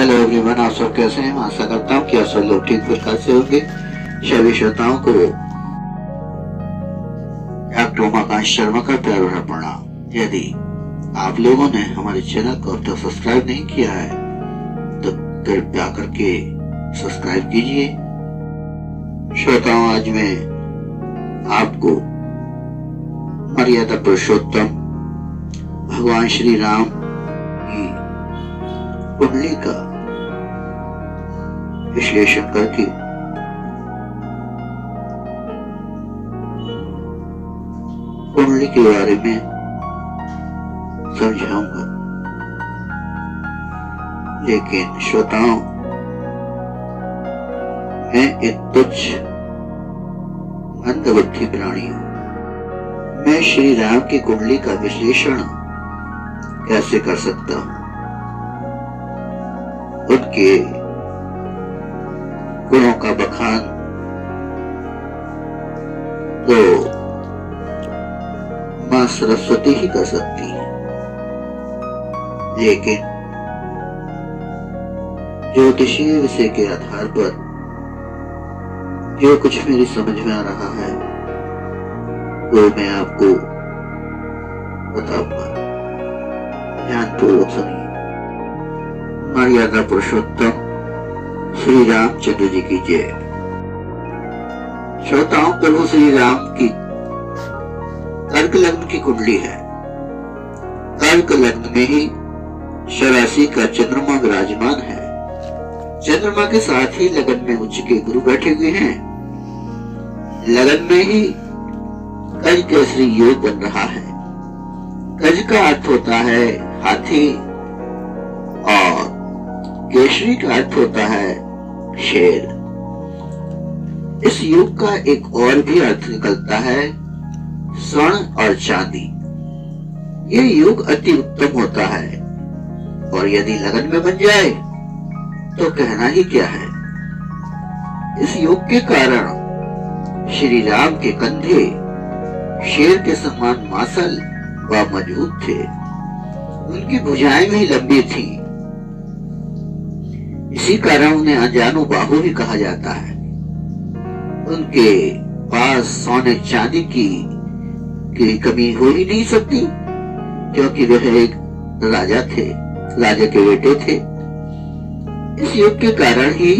Hello everyone, आप सब कैसे हैं? आशा करता हूँ कि आप सब लोग ठीक प्रकार से होंगे। सभी श्रोताओं को डॉक्टर उमाकांत शर्मा का प्यार भरा प्रणाम। यदि आप लोगों ने हमारे चैनल को अब तक सब्सक्राइब नहीं किया है तो कृपया करके सब्सक्राइब कीजिए। श्रोताओं, आज मैं आपको मर्यादा पुरुषोत्तम भगवान श्री राम की कुंडली का विश्लेषण करके कुंडली के बारे में समझाऊंगा। लेकिन श्रोताओं, मैं एक तुच्छ मंदबुद्धि प्राणी हूं। मैं श्री राम की कुंडली का विश्लेषण कैसे कर सकता हूं? उनके गुणों का बखान तो मां सरस्वती ही कर सकती है, लेकिन ज्योतिषीय विषय के आधार पर जो कुछ मेरी समझ में आ रहा है वो मैं आपको बताऊंगा। ध्यानपूर्वक सुनिए। मर्यादा पुरुषोत्तम श्री रामचंद्र जी की जय। श्रोताओं, प्रभु श्री राम की कर्क लग्न की कुंडली है। कर्क लग्न में ही शराशि का चंद्रमा विराजमान है। चंद्रमा के साथ ही लगन में उच्च के गुरु बैठे हुए हैं। लगन में ही गज केसरी योग बन रहा है। गज का अर्थ होता है हाथी और केसरी का अर्थ होता है शेर। इस योग का एक और भी अर्थ निकलता है स्वर्ण और चांदी। यह योग अति उत्तम होता है और यदि लगन में बन जाए तो कहना ही क्या है। इस योग के कारण श्री राम के कंधे शेर के समान मासल व मजबूत थे। उनकी भुजाएं भी लंबी थी। इसी कारण उन्हें अजानु बाहु भी कहा जाता है। उनके पास सोने चांदी की कमी हो ही नहीं सकती, क्योंकि वह एक राजा थे, राजा के बेटे थे। इस योग के कारण ही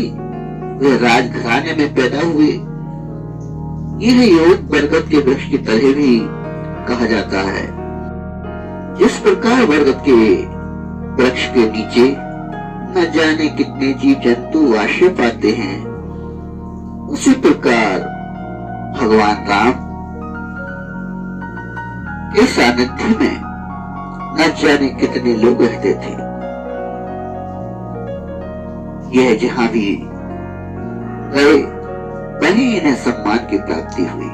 वह राजघराने में पैदा हुए। यह योग बरगद के वृक्ष की तरह भी कहा जाता है। जिस प्रकार बरगद के वृक्ष के नीचे न जाने कितने जीव जंतु आश्रय पाते हैं, उसी प्रकार भगवान राम के सानिध्य में न जाने कितने लोग रहते थे। यह जहां भी गए वहीं इन्हें सम्मान की प्राप्ति हुई।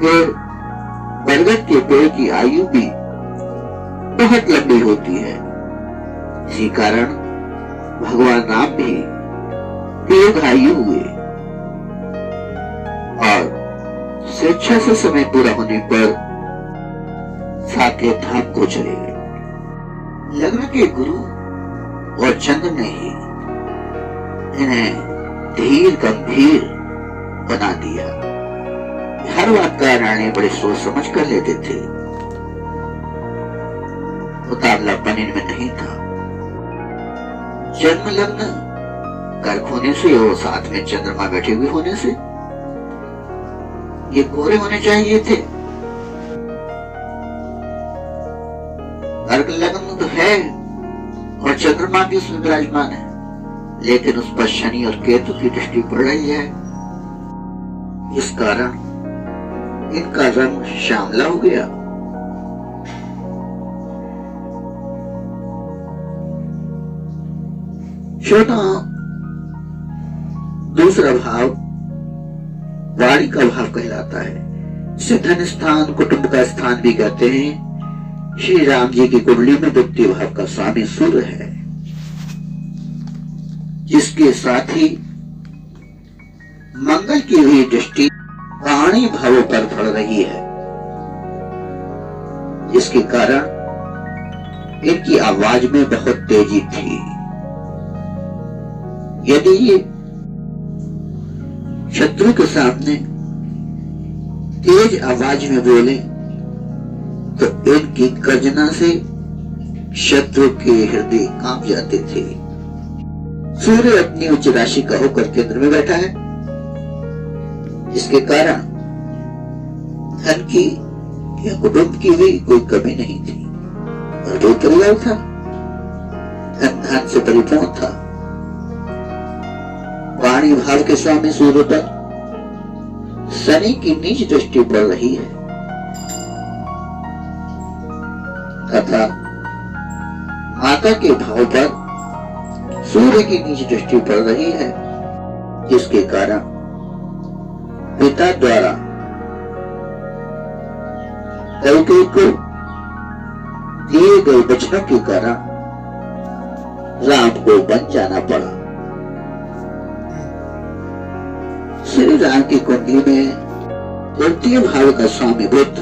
फिर बरगद के पेड़ की आयु भी बहुत लंबी होती है। इसी कारण भगवान राम भी दीर्घायु हुए और स्वेच्छा से समय पूरा होने पर साकेत धाम को चले गए। लग्न के गुरु और चंद्र ने ही इन्हें धीर गंभीर बना दिया। हर बात का निर्णय बड़े सोच समझ कर लेते थे। मुकाबलापन इनमें नहीं था। जन्म लग्न कर्क होने से और साथ में चंद्रमा बैठे हुए होने से ये गोरे होने चाहिए थे। कर्क लग्न तो है और चंद्रमा भी उसमें विराजमान है, लेकिन उस पर शनि और केतु की दृष्टि पड़ रही है। इस कारण इनका रंग श्यामला हो गया। श्रोताओं, दूसरा भाव वाणी का भाव कहलाता है। इसे धन स्थान, कुटुंब का स्थान भी कहते हैं। श्री राम जी की कुंडली में द्वितीय भाव का स्वामी सूर्य है, जिसके साथ ही मंगल की हुई दृष्टि वाणी भावों पर पड़ रही है, जिसके कारण इनकी आवाज में बहुत तेजी थी। यदि ये शत्रु के सामने तेज आवाज में बोले तो इनकी गर्जना से शत्रु के हृदय कांप जाते थे। सूर्य अपनी उच्च राशि का होकर केंद्र में बैठा है, जिसके कारण धन की या कुटुंब की भी कोई कमी नहीं थी और वो परिवार था, धन से परिपूर्ण था। वाणी भाव के स्वामी सूर्य पर शनि की नीच दृष्टि पड़ रही है तथा माता के भाव पर सूर्य की नीच दृष्टि पड़ रही है, जिसके कारण पिता द्वारा कैकेयी को दिए गए वचनों के कारण राम को बन जाना पड़ा। श्री राम की कुंडली में तृतीय भाव का स्वामी बुध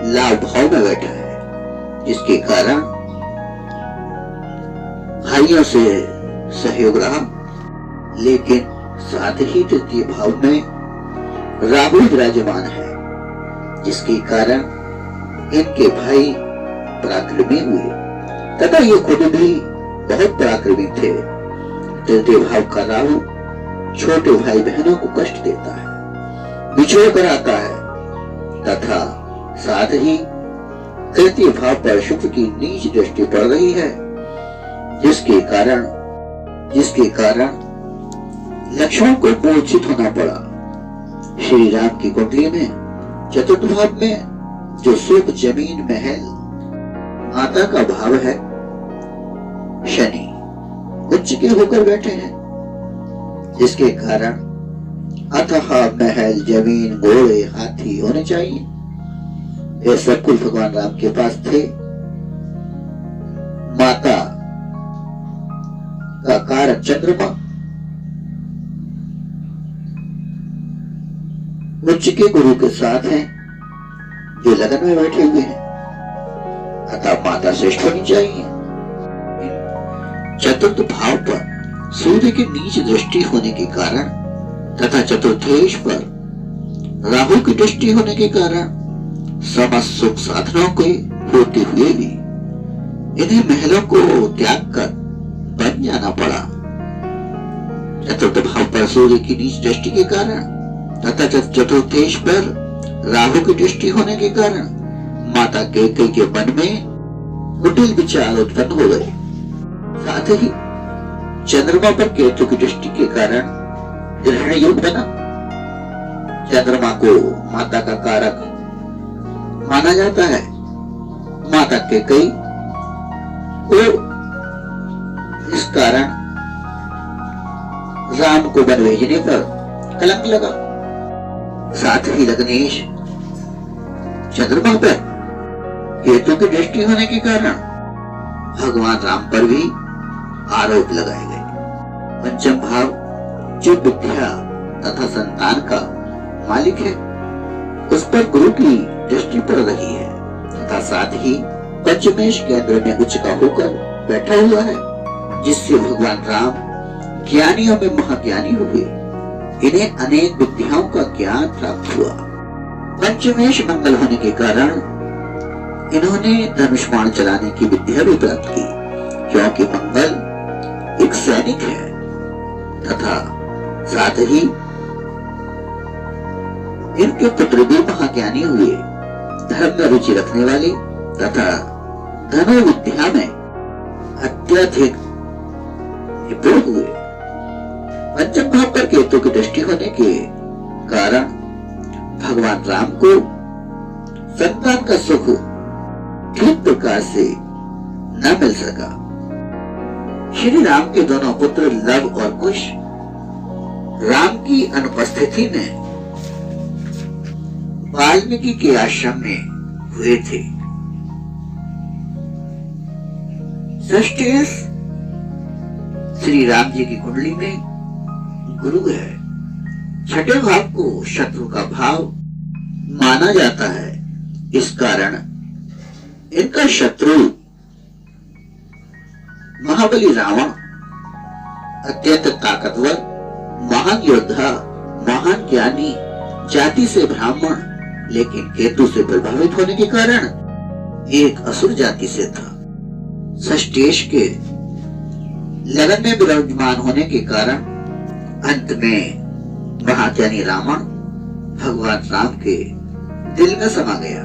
लाभ भाव में बैठा है, जिसके कारण भाइयों से सहयोग रहा, लेकिन साथ ही तृतीय भाव में राहु विराजमान है, जिसके कारण इनके भाई पराक्रमी हुए तथा ये खुद भी बहुत पराक्रमी थे। तृतीय भाव का राहु छोटे भाई बहनों को कष्ट देता है, बिछोड़ कर आता है तथा साथ ही तृतीय भाव पर शुक्र की नीच दृष्टि पड़ रही है, जिसके कारण लक्ष्मण को मूर्छित होना पड़ा। श्री राम की कुंडली में चतुर्थ भाव में जो सुख जमीन महल माता का भाव है, शनि उच्च के होकर बैठे हैं, जिसके कारण अथाह महल जमीन घोड़े हाथी होने चाहिए। ये सब कुछ भगवान राम के पास थे। माता का कारक चंद्रमा उच्च के गुरु के साथ हैं, जो लगन में बैठे हुए हैं, अतः माता श्रेष्ठ होनी चाहिए। चतुर्थ भाव पर सूर्य की नीच दृष्टि होने के कारण तथा चतुर्थेश पर राहु की दृष्टि होने के कारण समस्त सुख साधनों के होते हुए भी इन्हें महलों को त्याग कर बन जाना पड़ा। चतुर्थ भाव पर सूर्य की नीच दृष्टि के कारण तथा चतुर्थेश पर राहु की दृष्टि होने के कारण माता कैकेयी के मन में कुटिल विचार उत्पन्न हो गए। साथ ही चंद्रमा पर केतु की दृष्टि के कारण ग्रहण योग बना। चंद्रमा को माता का कारक माना जाता है। माता कैकेयी को इस कारण राम को वन भेजने पर कलंक लगा। साथ ही लग्नेश चंद्रमा पर केतु की दृष्टि होने के कारण भगवान राम पर भी आरोप लगाए गए। पंचम भाव जो विद्या तथा संतान का मालिक है, उस पर गुरु की दृष्टि पड़ रही है तथा साथ ही पंचमेश केंद्र में उच्च का होकर बैठा हुआ है, जिससे भगवान राम ज्ञानियों में महाज्ञानी हुए। इन्हें अनेक विद्याओं का ज्ञान प्राप्त हुआ। पंचमेश मंगल होने के कारण इन्होंने धनुष्बाण चलाने की विद्या भी प्राप्त की, क्योंकि मंगल एक सैनिक है तथा साथ ही इनके पुत्र भी महाज्ञानी हुए, धर्म में रुचि रखने वाले तथा धनुर्विद्या में अत्यधिक निपुण हुए। पंचम भाव पर केतु की दृष्टि होने के कारण भगवान राम को संतान का सुख ठीक प्रकार से न मिल सका। श्री राम के दोनों पुत्र लव और कुश राम की अनुपस्थिति में वाल्मीकि के आश्रम में हुए थे। षष्ठेश श्री राम जी की कुंडली में गुरु है। छठे भाव को शत्रु का भाव माना जाता है। इस कारण इनका शत्रु महाबली रावण अत्यंत ताकतवर, महान योद्धा, महान ज्ञानी, जाति से ब्राह्मण, लेकिन केतु से प्रभावित होने के कारण एक असुर जाति से था। षष्ठेश के लगन में विराजमान होने के कारण अंत में महाज्ञानी रावण भगवान राम के दिल में समा गया।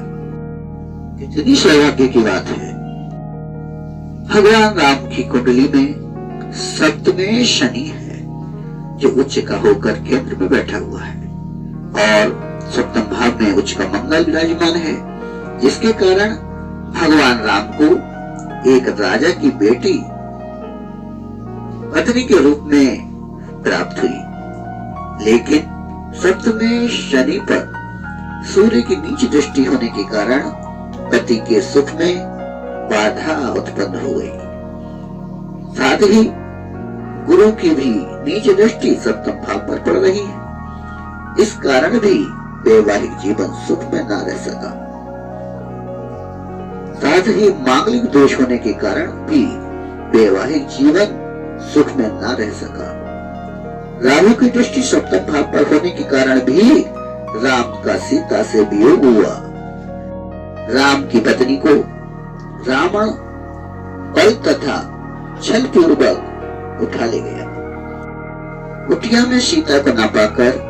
कितनी सौभाग्य की बात है। भगवान राम की कुंडली में सप्तमें शनि है, जो उच्च का होकर केंद्र में बैठा हुआ है, और सप्तम भाव में उच्च का मंगल विराजमान है, जिसके कारण भगवान राम को एक राजा की बेटी पत्नी के रूप में प्राप्त हुई। लेकिन सप्तमें शनि पर सूर्य की नीच दृष्टि होने के कारण पति के सुख में बाधा उत्पन्न हो गई। साथ ही गुरु की भी नीच दृष्टि सप्तम भाव पर पड़ रही है। इस कारण भी वैवाहिक जीवन सुख में न रह सका। साथ ही मांगलिक दोष होने के कारण भी वैवाहिक जीवन सुख में न रह सका। राहु की दृष्टि सप्तम भाव पर होने के कारण भी राम का सीता से वियोग हुआ। राम की पत्नी को रावण बल तथा छल पूर्वक उठा ले गया। कुटिया में सीता को न पाकर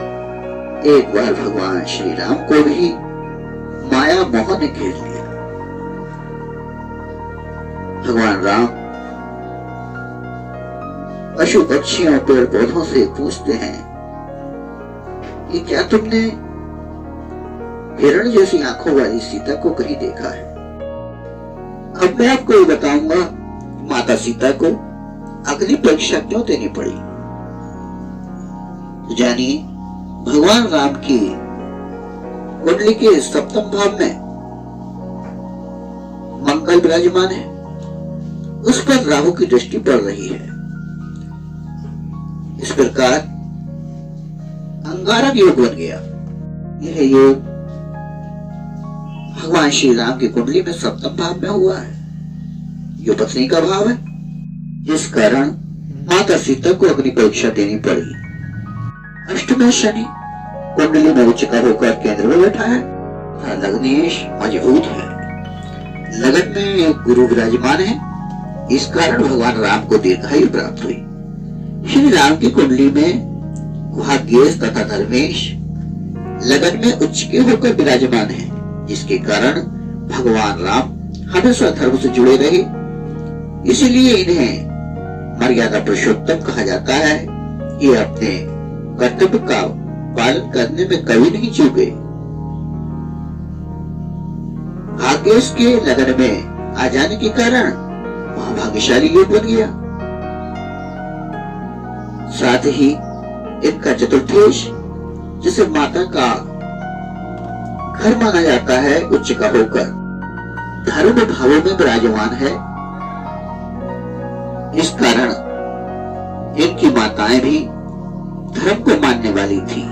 एक बार भगवान श्री राम को भी माया मोह ने घेर लिया। भगवान राम पशु पक्षियों पेड़ पौधों से पूछते हैं कि क्या तुमने हिरण जैसी आंखों वाली सीता को कहीं देखा है? अब मैं आपको ये बताऊंगा माता सीता को अग्नि परीक्षा क्यों देनी पड़ी। तो जानिए, भगवान राम की कुंडली के सप्तम भाव में मंगल विराजमान है, उस पर राहु की दृष्टि पड़ रही है। इस प्रकार अंगारक योग बन गया। यह योग भगवान श्री राम की कुंडली में सप्तम भाव में हुआ है, जो पत्नी का भाव है, जिस कारण माता सीता को अग्नि परीक्षा देनी पड़ी। अष्टमें शनि कुंडली में उच्च का होकर केंद्र में बैठा है, लग्नेश मजबूत है, लगन में गुरु विराजमान है। इस कारण भगवान राम को दीर्घायु प्राप्त हुई। श्री राम की कुंडली में भाग्येश तथा धर्मेश लगन में उच्च के होकर विराजमान है, जिसके कारण भगवान राम हमेशा धर्म से जुड़े रहे। इसीलिए इन्हें मर्यादा पुरुषोत्तम कहा जाता है। ये अपने कर्तव्य का पालन करने में कभी नहीं चूके। भाग्येश के लगन में आ जाने के कारण वह भाग्यशाली योग बन गया। साथ ही इनका चतुर्थेश, जिसे माता का घर माना जाता है, उच्च का होकर धर्म भावों में विराजमान है। इस कारण इनकी माताएं भी धर्म को मानने वाली थी।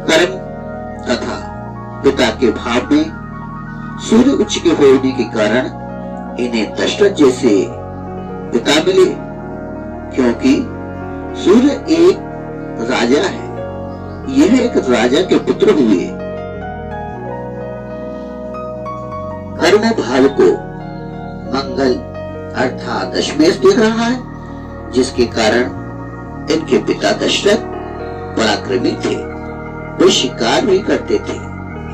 कर्म तथा पिता के भाव में सूर्य उच्च के होने के कारण इन्हें दशरथ जैसे पिता मिले, क्योंकि सूर्य एक राजा है। यह एक राजा के पुत्र हुए। कर्म भाव को मंगल अर्थात दशमेश दे रहा है, जिसके कारण इनके पिता दशरथ पराक्रमी थे। वे शिकार भी करते थे,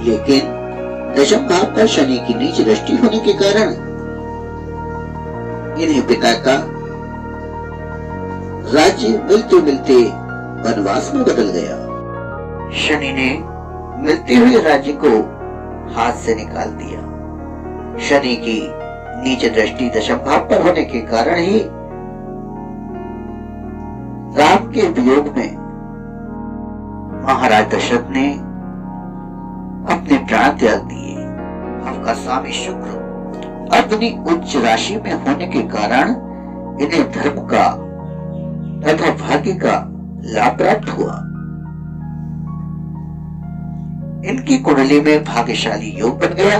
लेकिन दशम भाव पर शनि की नीच दृष्टि होने के कारण इन्हें पिता का राज्य मिलते मिलते वनवास में बदल गया। शनि ने मिलते हुए राज्य को हाथ से निकाल दिया। शनि की नीच दृष्टि दशम भाव पर होने के कारण ही राम के वियोग में महाराज दशरथ ने अपने प्राण त्याग दिए। आपका स्वामी शुक्र अपनी उच्च राशि में होने के कारण इन्हें धर्म का तथा भाग्य का लाभ प्राप्त हुआ। इनकी कुंडली में भाग्यशाली योग बन गया।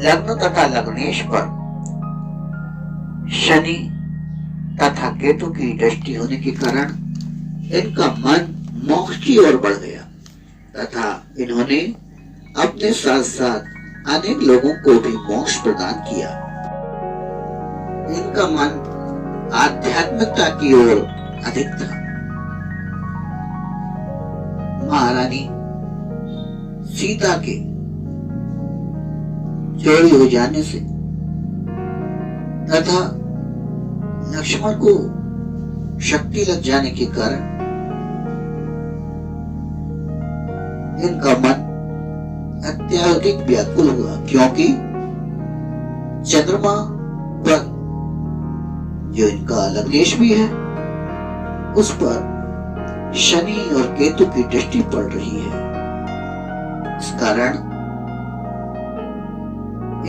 लग्न तथा लग्नेश पर शनि तथा केतु की दृष्टि होने के कारण इनका मन मोक्ष की ओर बढ़ गया तथा इन्होंने अपने साथ साथ अनेक लोगों को भी मोक्ष प्रदान किया। इनका मन आध्यात्मिकता की ओर अधिक था। महारानी सीता के चोरी हो जाने से तथा लक्ष्मण को शक्ति लग जाने के कारण इनका मन अत्यधिक व्याकुल हुआ, क्योंकि चंद्रमा पर जो इनका लग्नेश भी है उस पर शनि और केतु की दृष्टि पड़ रही है। इस कारण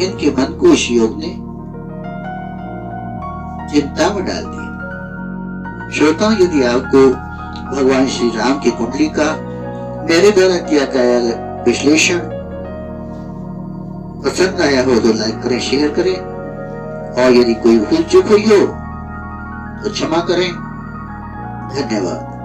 इनके मन को इस योग ने चिंता में डाल दिया। श्रोता, यदि आपको भगवान श्री राम की कुंडली का मेरे द्वारा किया गया विश्लेषण पसंद आया हो तो लाइक करें, शेयर करें, और यदि कोई भूल चूक हुई हो तो क्षमा करें। धन्यवाद।